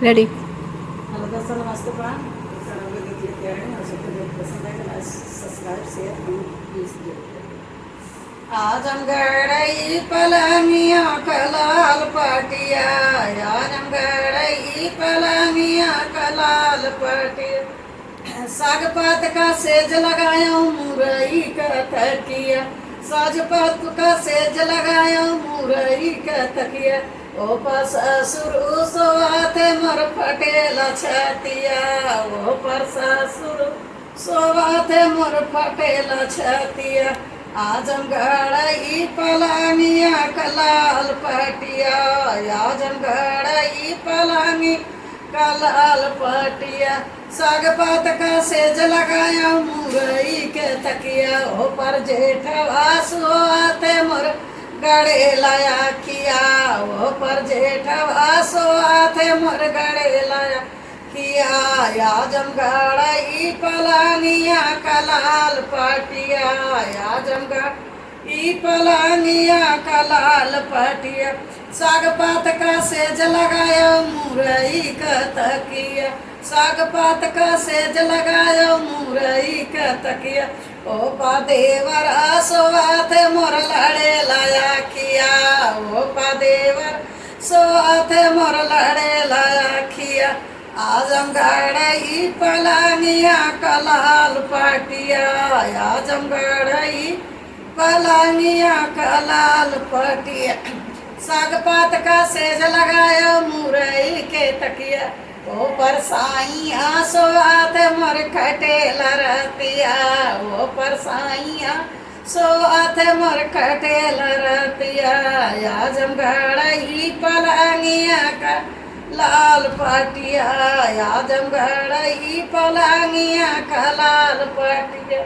Ready. Hello दोस्तों, नमस्ते प्रणाम। वीडियो कह रहे हैं और सबको जो पसंद आएगा लाइक सब्सक्राइब शेयर प्लीज जरूर। आजमगढ़ पलंगिया कलाल पटिया, आजमगढ़ पलंगिया कलाल पटिया, साग पात का सेज लगाया मुरई का तकिया, साज पात का सेज लगाया मुरई का तकिया, ओ पर ससुर सोवाते मोर फटेला छतिया, ओ पर ससुर सोवाते मोर फटेला छतिया, आजमगढ़ पलानिया कलाल पटिया, आजमगढ़ पलानी कलाल पटिया, साग पात का सेज लगाया मुरई के तकिया, ओ पर जेठवा सोआते मोर गड़े लाया किया, वो पर जेठवा सोआते मोर गड़े लाया किया, आजमगढ़ पलानिया कलाल पटिया, आजमगढ़ पलानिया कलाल पटिया, साग पात का सेज लगाया मुरई का तकिया, साग पात का सेज लगाया मुरई का तकिया, ओ पा देवर सोआते मोर लड़े लाया किया, ओ पा देवर सोआते मोर लड़े लाया किया, आजमगढ़ पलानिया कलाल पटिया, आजमगढ़ पलानिया कलाल पटिया, साग पात का सेज लगाया मुरई के तकिया, ओ पर साइया सोआते मोर खटेला रतिया, ओ पर साइया सोआते मोर खटेला रतिया, आजमगढ़ पलानिया का लाल पटिया, आजमगढ़ पलानिया का लाल पटिया।